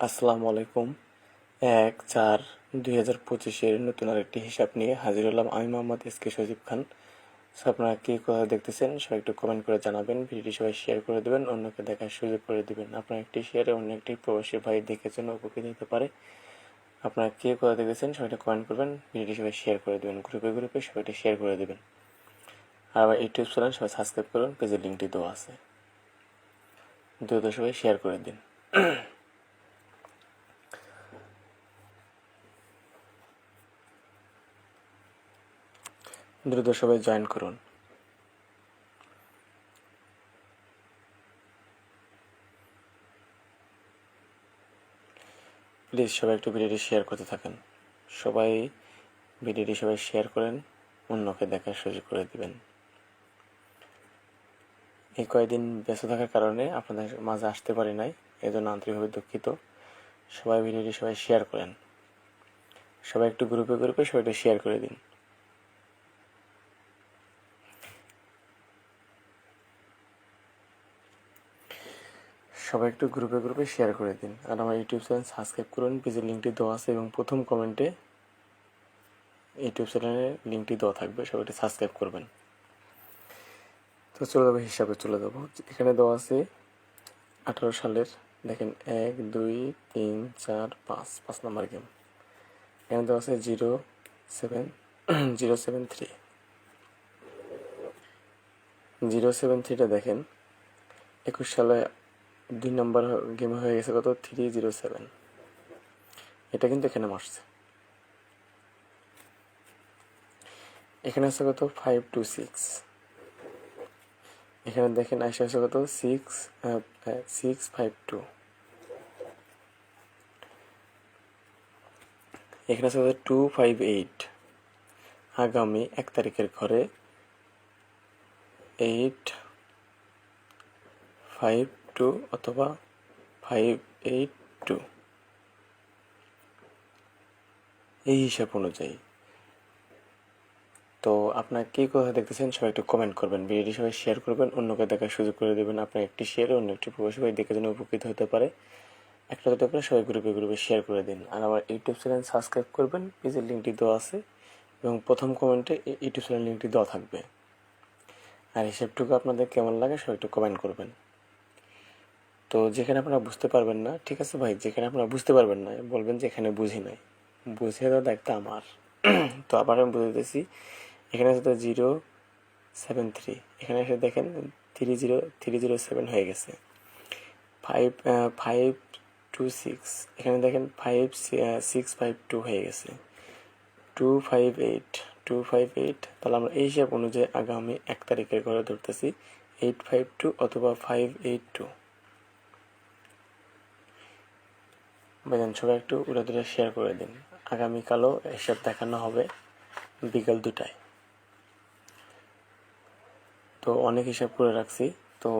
আসসালামু আলাইকুম। 1/4/2025 নতুন আরেকটি হিসাব নিয়ে হাজির হলাম আমি মোহাম্মদ এসকে সজীব খান। আপনারা কে কোথাও দেখতেছেন সবাই একটু কমেন্ট করে জানাবেন, ভিডিওটি সবাই শেয়ার করে দেবেন, অন্যকে দেখার সুযোগ করে দেবেন। আপনার একটি শেয়ারে অন্য একটি প্রবাসী ভাই দেখেছেন উপকৃত হতে পারে। আপনারা কে কোথাও দেখতেছেন সবাই একটা কমেন্ট করবেন, ভিডিওটি সবাই শেয়ার করে দেবেন, গ্রুপে গ্রুপে সবাইটা শেয়ার করে দেবেন। আর আমার ইউটিউব চ্যানেল সবাই সাবস্ক্রাইব করুন, পেজের লিঙ্কটি দেওয়া আছে, দ্রুত সবাই শেয়ার করে দিন। দ্রুত সবাই জয়েন করুন। প্লিজ সবাই একটু ভিডিওটি শেয়ার করতে থাকেন। ভিডিওটি সবাই শেয়ার করেন, অন্যকে দেখার সুযোগ করে দিবেন। এই কয়েকদিন ব্যস্ত থাকার কারণে আপনাদের মাঝে আসতে পারি নাই, এজন্য আন্তরিকভাবে দুঃখিত। সবাই ভিডিওটি সবাই শেয়ার করেন, সবাই একটু গ্রুপে গ্রুপে সবাইটা শেয়ার করে দিন। সবাই একটু গ্রুপে গ্রুপে শেয়ার করে দিন। আর আমার ইউটিউব চ্যানেল সাবস্ক্রাইব করুন, পেজের লিঙ্কটি দেওয়া আছে এবং প্রথম কমেন্টে ইউটিউব চ্যানেলের লিঙ্কটি দেওয়া থাকবে, সবাইটা সাবস্ক্রাইব করবেন। তো চলে যাবো হিসাবে, চলে যাবো। এখানে দেওয়া আছে 18 সালের, দেখেন 1 2 3 4 5 5 নম্বর গেম। এখানে দেওয়া আছে 07073। 073টা দেখেন 21 সালে 2 নম্বর গেম হয়ে গেছে কত 307। এটা কিন্তু এখানে মারছে। এখানে আছে কত 526। এখানে দেখেন আসে আছে কত 652। এখানে আছে কত 258। আগামী 1 তারিখের ঘরে 852 অথবা 582 এই হিসাব অনুযায়ী। তো আপনার কে কোথায় দেখতেছেন সবাই একটু কমেন্ট করবেন, ভিডিওটি সবাই শেয়ার করবেন, অন্যকে দেখার সুযোগ করে দেবেন। আপনার একটি শেয়ারে অন্য একটি প্রবাসী ভাই দেখে যেন উপকৃত হতে পারে। একটা হতে পারে সবাই গ্রুপে গ্রুপে শেয়ার করে দিন। আর আমার ইউটিউব চ্যানেল সাবস্ক্রাইব করবেন, পেজের লিঙ্কটি দেওয়া আছে এবং প্রথম কমেন্টে ইউটিউব চ্যানেল লিঙ্কটি দেওয়া থাকবে। আর হিসাবটুকু আপনাদের কেমন লাগে সবাই একটু কমেন্ট করবেন। তো যেখানে আপনারা বুঝতে পারবেন না, ঠিক আছে ভাই, যেখানে আপনারা বুঝতে পারবেন না বলবেন যে এখানে বুঝি নাই, বুঝিয়ে দেওয়ার দায়িত্ব আমার। তো আবার আমি বুঝতেছি। এখানে আছে তো 073, এখানে এসে দেখেন 307 হয়ে গেছে। 526, এখানে দেখেন 652 হয়ে গেছে। 258, তাহলে আমরা এই হিসাব অনুযায়ী আগামী 1 তারিখের ঘরে ধরতেছি 852 অথবা 582। ভাইজান সবাই একটু উড়ে দূরে শেয়ার করে দিন। আগামীকালও হিসাব দেখানো হবে বিকাল 2টায়। তো অনেক হিসাব করে রাখছি, তো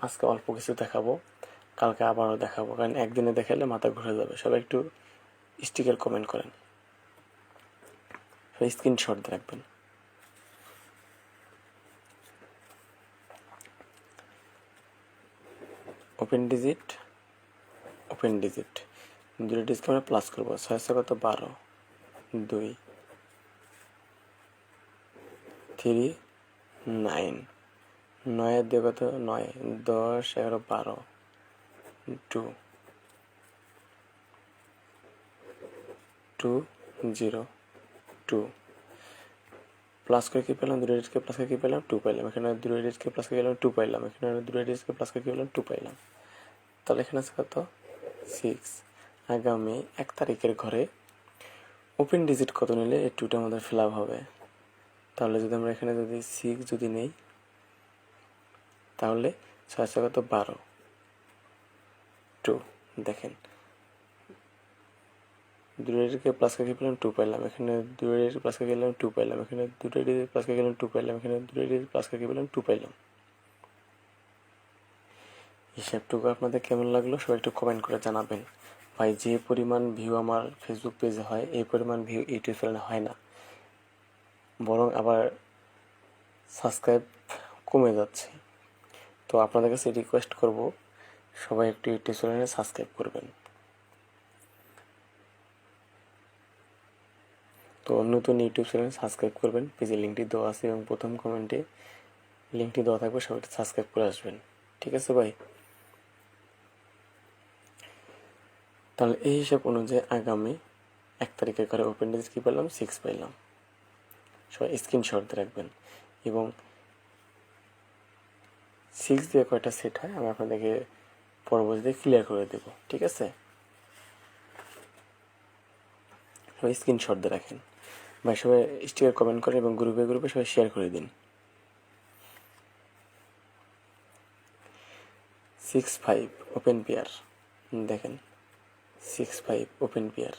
আজকে অল্প কিছু দেখাবো, কালকে আবারও দেখাবো, কারণ একদিনে দেখালে মাথা ঘুরে যাবে। সবাই একটু স্টিকার কমেন্ট করেন, সবাই স্ক্রিনশট রাখবেন। ওপেন ডিজিট দুটো ডিজিটকে আমরা প্লাস করবো। 6 কত 12, 2 3 9, 9 দিয়ে কত 9, 10 11 12, 2 2 0 2 প্লাস করে কি পেলাম, দুটো ডিজিটকে প্লাস করে কি পেলাম 2 পাইলাম। এখানে দুটো ডিজিটকে প্লাস করে গেলাম 2 পাইলাম। এখানে দুটো ডিজিটকে প্লাস করে কি পেলাম 2 পাইলাম। তাহলে এখানে আছে কত 6। আগামী 1 তারিখের ঘরে ওপেন ডিজিট কত নিলে এই 2টা আমাদের ফিল আপ হবে। তাহলে যদি আমরা এখানে যদি 6 যদি নেই, তাহলে 6 কত 12, 2 দেখেন দুটো ডিজিটকে প্লাস করে কি পেলাম 2 পাইলাম। এখানে দুটো ডিজিট প্লাস করে গেলাম 2 পাইলাম। এখানে দুটো ডিজিট প্লাস করে গেলাম 2 পাইলাম। এখানে দুটো ডিজিট প্লাস করে কি পেলাম 2 পাইলাম। হিসাবটুকু আপনাদের কেমন লাগলো সবাই একটু কমেন্ট করে জানাবেন। ভাই যে পরিমাণ ভিউ আমার ফেসবুক পেজে হয় এই পরিমাণ ভিউ ইউটিউব চ্যানেলে হয় না, বরং আবার সাবস্ক্রাইব কমে যাচ্ছে। তো আপনাদের কাছে রিকোয়েস্ট করব সবাই একটু ইউটিউব চ্যানেলে সাবস্ক্রাইব করবেন। তো নতুন ইউটিউব চ্যানেল সাবস্ক্রাইব করবেন, পেজের লিঙ্কটি দেওয়া আছে এবং প্রথম কমেন্টে লিঙ্কটি দেওয়া থাকবে, সবাই সাবস্ক্রাইব করে আসবেন। ঠিক আছে ভাই? তাহলে এই হিসাব অনুযায়ী আগামী 1 তারিখের ঘরে ওপেন ডিজিট কী পেলাম? 6 পাইলাম। সবাই স্ক্রিনশট দিয়ে রাখবেন। এবং 6 দিয়ে কয়টা সেট হয় আমি আপনাদেরকে পরবর্তীতে ক্লিয়ার করে দেব। ঠিক আছে? সবাই স্ক্রিনশট দিয়ে রাখেন ভাই, সবাই স্টিকার কমেন্ট করেন এবং গ্রুপে গ্রুপে সবাই শেয়ার করে দিন। 6-5 ওপেন পেয়ার দেখেন, 6-5 ওপেন পেয়ার,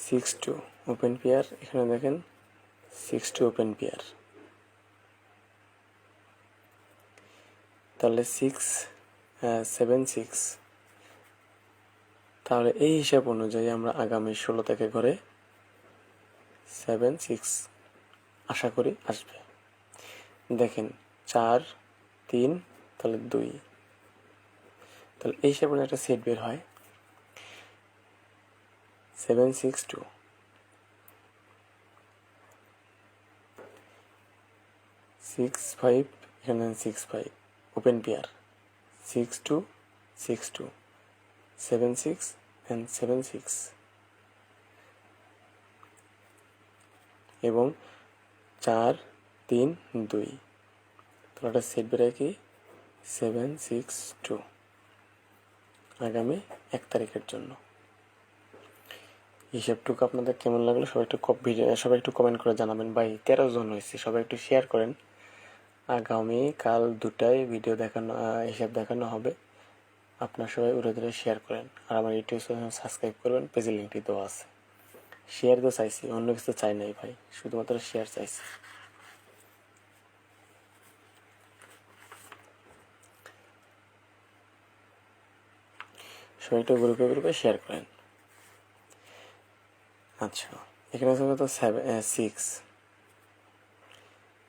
6-2 ওপেন পেয়ার, এখানে দেখেন 6-2 ওপেন পেয়ার। তাহলে 6-7-6, তাহলে এই হিসাব অনুযায়ী আমরা আগামী 16 তারিখের ঘরে 7-6 আশা করি আসবে। দেখেন 4-3, তাহলে 2, তাহলে এই হিসাবে একটা সেট বের হয় 7-6-2, 6-5, এখানে 6-5 ওপেন পেয়ার, 6-2, 6-2, 7-6 and 7-6, এবং 4-3-2, তাহলে একটা সেট বের হয় কি 7-6-2 আগামী 1 তারিখের জন্য। হিসাবটুকু আপনাদের কেমন লাগলো সবাই একটু কমেন্ট করে জানাবেন। ভাই 13 জন হয়েছে, সবাই একটু শেয়ার করেন। আগামী কাল 2টায় ভিডিও হিসাব দেখানো হবে, আপনার সবাই উড়ে ধরে শেয়ার করেন। আর আমার ইউটিউব চ্যানেল সাবস্ক্রাইব করবেন, পেজের লিঙ্কটি দেওয়া আছে। শেয়ার তো চাইছি, অন্য কিছু চাই নাই ভাই, শুধুমাত্র শেয়ার চাইছি। সবাই একটু গ্রুপে গ্রুপে শেয়ার করেন। আচ্ছা, এখানে আছে কত? 6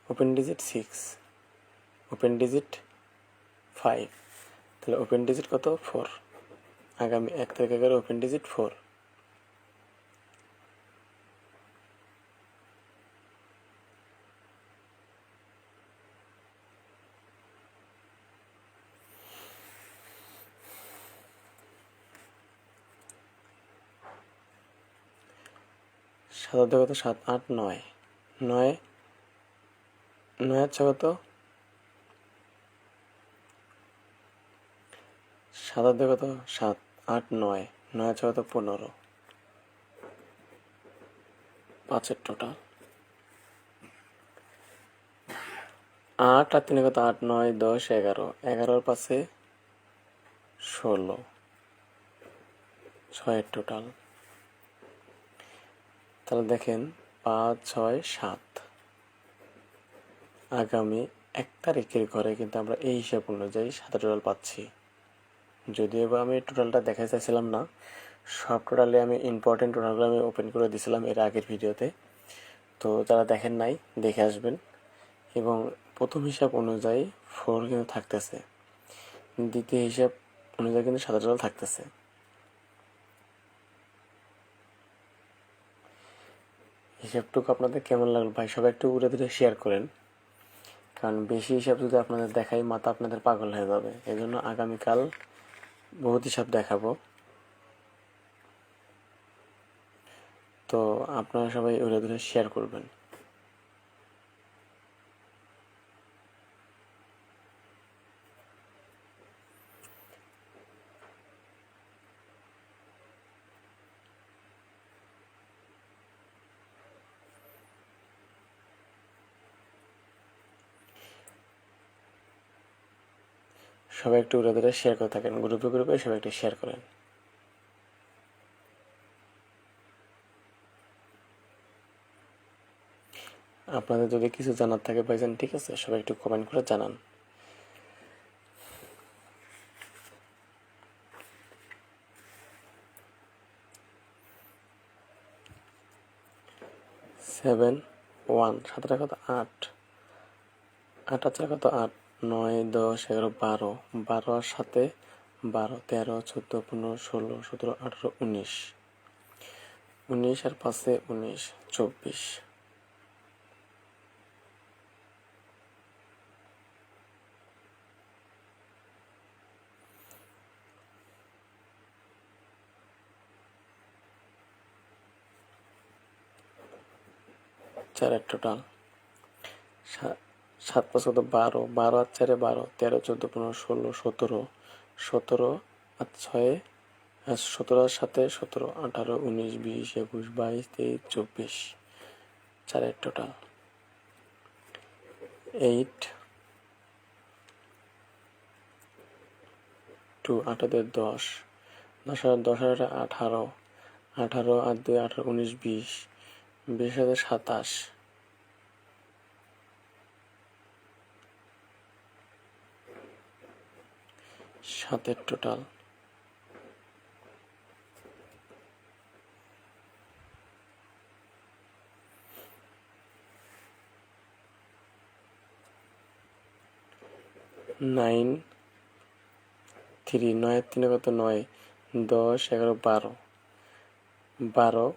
ওপেন ডিজিট, 6 ওপেন ডিজিট, 5, তাহলে ওপেন ডিজিট কত? 4। আগামী 1 তারিখের ওপেন ডিজিট 4। সাত কত? 7, 8, 9, 9, 9 হচ্ছে কত? 7 কত? 7, 8, 9, 9 হচ্ছে কত? 15, 5-এর টোটাল। 8 আর 3 কত? 8, 9, 10, 11, 11-এর 5-এ 16, 6-এর টোটাল। তাহলে দেখেন 5, 6, 7 আগামী 1 তারিখের ঘরে কিন্তু আমরা এই হিসাব অনুযায়ী 7 টোটাল পাচ্ছি। যদিও বা আমি টোটালটা দেখাতে চাইছিলাম না, সব টোটালে আমি ইম্পর্টেন্ট টোটালগুলো আমি ওপেন করে দিয়েছিলাম এর আগের ভিডিওতে, তো যারা দেখেন নাই দেখে আসবেন। এবং প্রথম হিসাব অনুযায়ী 4 কিন্তু থাকতেছে, দ্বিতীয় হিসাব অনুযায়ী কিন্তু 7 টোটাল থাকতেছে। হিসাবটুকু আপনাদের কেমন লাগলো ভাই, সবাই একটু উড়ে ধরে শেয়ার করেন, কারণ বেশি হিসাব যদি আপনাদের দেখাই মাথা আপনাদের পাগল হয়ে যাবে। এই জন্য আগামীকাল বহুত হিসাব দেখাবো, তো আপনারা সবাই উড়ে ধরে শেয়ার করবেন। সবাই একটু উড়ে ধরে শেয়ার করে থাকেন, গ্রুপে গ্রুপে সবাই একটু শেয়ার করেন। আপনাদের যদি কিছু জানার থাকে ভাইজান, ঠিক আছে, সবাই একটু কমেন্ট করে জানান। সেভেন, 1, 7 কত? 8, 8 আর 4 কত? 8, 9, 10, 11, 12, 12 আর 7, 12, 13, 14, 15, 16, 17, 18, 19, 19 আর 5-এ 19, 24। চারের টোটাল 7 5 কত 12, 12 আর 4-এ 12, 13 14 15 16 17, 17 আর 6-এ 17 আর 7-এ 17, 18 19 20 21 22 23 24, চারের টোটাল 8 2 8 আর 10, 10 আর 10 আর 18, 18 আর 2 18 19 20, 20 আর 27, 7-এর টোটাল 9 3, 9 আর 3-এ কত 9, 10 11 12, 12।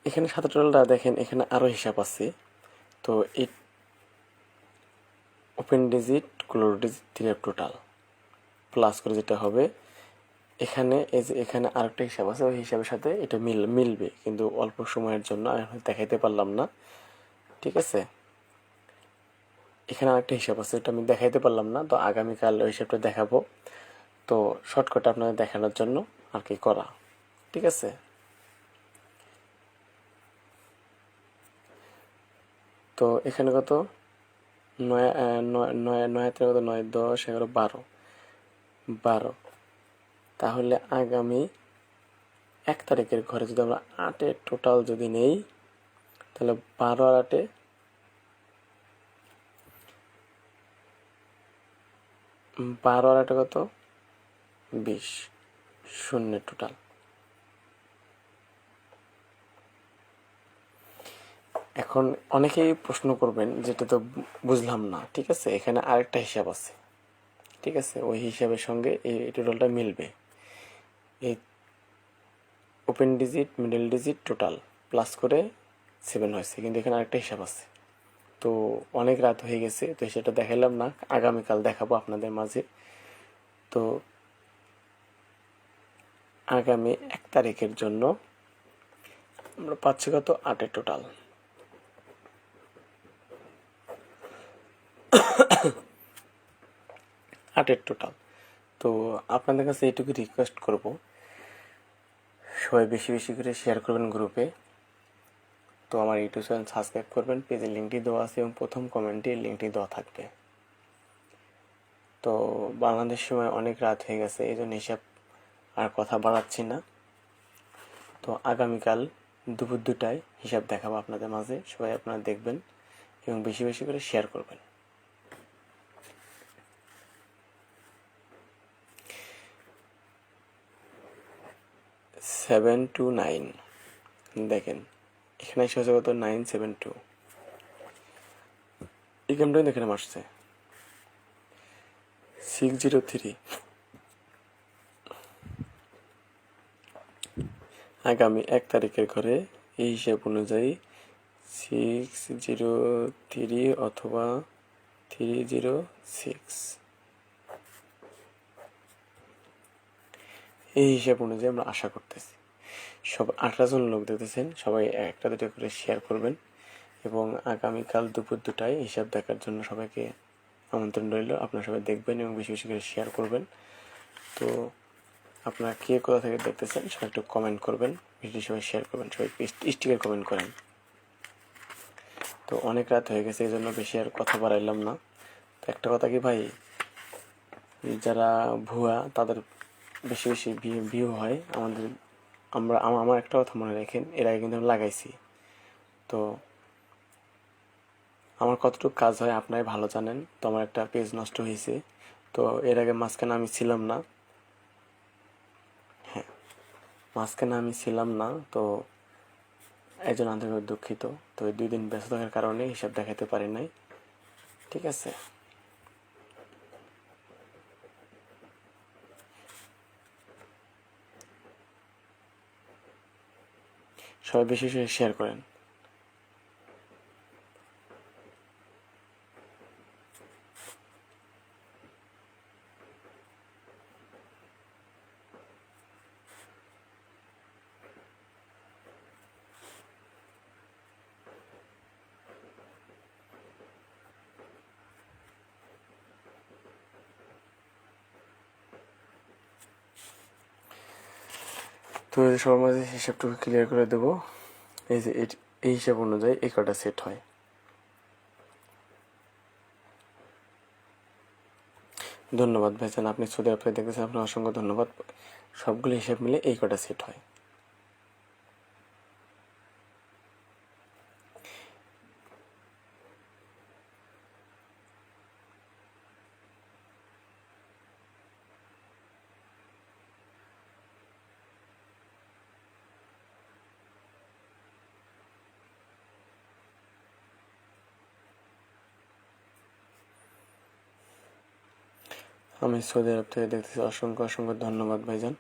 এখানে 7-এর টোটালটা দেখেন, এখানে আরো হিসাব আছে। তো এই ওপেন ডিজিট ক্লোজ ডিজিট 3-এর টোটাল প্লাস করে যেটা হবে, এখানে এই যে এখানে আরেকটা হিসাব আছে, ওই হিসাবের সাথে এটা মিলবে, কিন্তু অল্প সময়ের জন্য আমি দেখাইতে পারলাম না। ঠিক আছে, এখানে আরেকটা হিসাব আছে, এটা আমি দেখাইতে পারলাম না, তো আগামীকাল ওই হিসাবটা দেখাবো। তো শর্টকাট আপনাদের দেখানোর জন্য আর কি করা। ঠিক আছে, তো এখানে কত 9 9 9 কত 9 10 11 12, 12। তাহলে আগামী 1 তারিখের ঘরে যদি আমরা 8-এর টোটাল যদি নেই, তাহলে 12 আর 8-এ 12 আর 8-এ কত 20, 0 টোটাল। এখন অনেকেই প্রশ্ন করবেন, যেটা তো বুঝলাম না। ঠিক আছে, এখানে আরেকটা হিসাব আছে। ঠিক আছে, ওই হিসাবের সঙ্গে এই টোটালটা মিলবে। এই open digit middle digit total plus করে 7 হয়েছে, কিন্তু এখানে আরেকটা হিসাব আছে। তো অনেক রাত হয়ে গেছে, তো সেটা দেখাইলাম না, আগামীকাল দেখাবো আপনাদের মাঝে। তো আগামী 1 তারিখের জন্য আমরা পাচ্ছি কত 8-এর টোটাল। তো আপনাদের কাছে এইটুকু রিকোয়েস্ট করব, সবাই বেশি বেশি করে শেয়ার করবেন গ্রুপে। তো আমার ইউটিউব চ্যানেল সাবস্ক্রাইব করবেন, পেজের লিঙ্কটি দেওয়া আছে এবং প্রথম কমেন্টে লিঙ্কটি দেওয়া থাকবে। তো বাংলাদেশ সময় অনেক রাত হয়ে গেছে, এই জন্য হিসাব আর কথা বাড়াচ্ছি না। তো আগামীকাল দুপুর 2টায় হিসাব দেখাবো আপনাদের মাঝে, সবাই আপনারা দেখবেন এবং বেশি বেশি করে শেয়ার করবেন। সেভেন টু 9 দেখেন, এখানে এসে হচ্ছে কত 972, এই গেমটা দেখেন আসছে 603। আগামী 1 তারিখের ঘরে এই হিসাব অনুযায়ী 603 অথবা 306, এই হিসাব অনুযায়ী আমরা আশা করতেছি। সব 18 জন লোক দেখতেছেন, সবাই একটা দুটো করে শেয়ার করবেন এবং আগামীকাল দুপুর 2টায় হিসাব দেখার জন্য সবাইকে আমন্ত্রণ রইল। আপনারা সবাই দেখবেন এবং বেশি বেশি করে শেয়ার করবেন। তো আপনারা কে কোথা থেকে দেখতেছেন সবাই একটু কমেন্ট করবেন, ভিডিও সবাই শেয়ার করবেন, সবাই স্টিকার কমেন্ট করেন। তো অনেক রাত হয়ে গেছে, এই জন্য বেশি আর কথা বাড়াইলাম না। তো একটা কথা কি ভাই, যারা ভুয়া তাদের বেশি বেশি ভিউ হয়। আমার একটা কথা মনে রাখেন, এর আগে কিন্তু আমি লাগাইছি। তো আমার কতটুকু কাজ হয় আপনারাই ভালো জানেন। তো আমার একটা পেজ নষ্ট হয়েছে, তো এর আগে মাঝখানে আমি ছিলাম না। হ্যাঁ, মাঝখানে আমি ছিলাম না, তো এই জন্য আন্তরিকভাবে দুঃখিত। তো এই 2 দিন ব্যস্ত থাকার কারণে হিসাব দেখাতে পারি নাই। ঠিক আছে, সবাই বেশি বেশি শেয়ার করেন। তো সবার মাঝে হিসাবটুকু ক্লিয়ার করে দেবো। এই যে এই হিসাব অনুযায়ী এই কটা সেট হয়। ধন্যবাদ ভাইজান, আপনি সৌদি আরব থেকে দেখতেছেন, আপনার অসংখ্য ধন্যবাদ। সবগুলো হিসাব মিলে এই কটা সেট হয়। আমি সৌদি আরব থেকে দেখতেছি, অসংখ্য অসংখ্য ধন্যবাদ ভাইজান।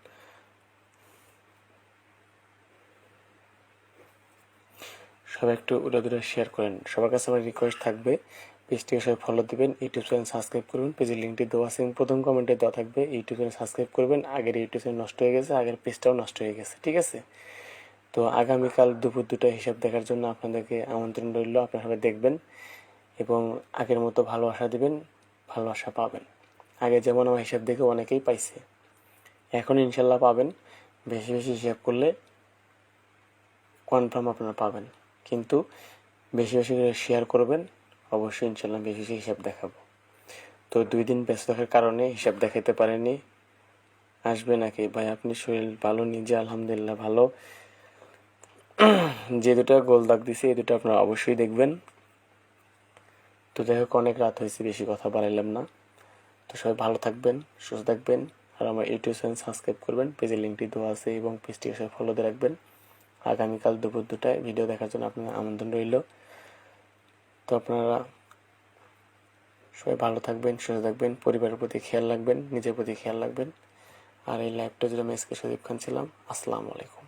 সবাই একটু উড়াদুরা শেয়ার করেন। সবার কাছে আমার রিকোয়েস্ট থাকবে, পেজটিকে সবাই ফলো দিবেন, ইউটিউব চ্যানেল সাবস্ক্রাইব করবেন, পেজের লিঙ্কটি দেওয়া আছে প্রথম কমেন্টে দেওয়া থাকবে। ইউটিউব চ্যানেল সাবস্ক্রাইব করবেন। আগের ইউটিউব চ্যানেল নষ্ট হয়ে গেছে, আগের পেজটাও নষ্ট হয়ে গেছে, ঠিক আছে? তো আগামীকাল দুপুর 2টায় হিসাব দেখার জন্য আপনাদেরকে আমন্ত্রণ রইল। আপনারা সবাই দেখবেন এবং আগের মতো ভালোবাসা দিবেন, ভালোবাসা পাবেন। আগে যেমন আমার হিসাব দেখে অনেকেই পাইছে, এখন ইনশাল্লাহ পাবেন। বেশি বেশি হিসাব করলে কনফার্ম আপনারা পাবেন, কিন্তু বেশি বেশি করে শেয়ার করবেন। অবশ্যই ইনশাল্লাহ বেশি বেশি হিসাব দেখাবো। তো 2 দিন ব্যস্ত থাকার কারণে হিসাব দেখাইতে পারেনি। আসবে নাকি ভাই? আপনি শরীর ভালো? নিজে আলহামদুলিল্লাহ ভালো। যে 2টা গোল দাগ দিছে এই 2টা আপনারা অবশ্যই দেখবেন। তো যাই হোক, অনেক রাত হয়েছে, বেশি কথা বাড়াইলাম না। তো সবাই ভালো থাকবেন, সুস্থ থাকবেন, আর আমার ইউটিউব চ্যানেল সাবস্ক্রাইব করবেন, পেজের লিঙ্কটি দেওয়া আছে এবং পেজটিকে সবাই ফলো দিয়ে রাখবেন। আগামীকাল দুপুর 2টায় ভিডিও দেখার জন্য আপনার আমন্ত্রণ রইল। তো আপনারা সবাই ভালো থাকবেন, সুস্থ থাকবেন, পরিবারের প্রতি খেয়াল রাখবেন, নিজের প্রতি খেয়াল রাখবেন। আর এই লাইভটা জুড়ে আমি এসকে সদীপ খান ছিলাম। আসসালামু আলাইকুম।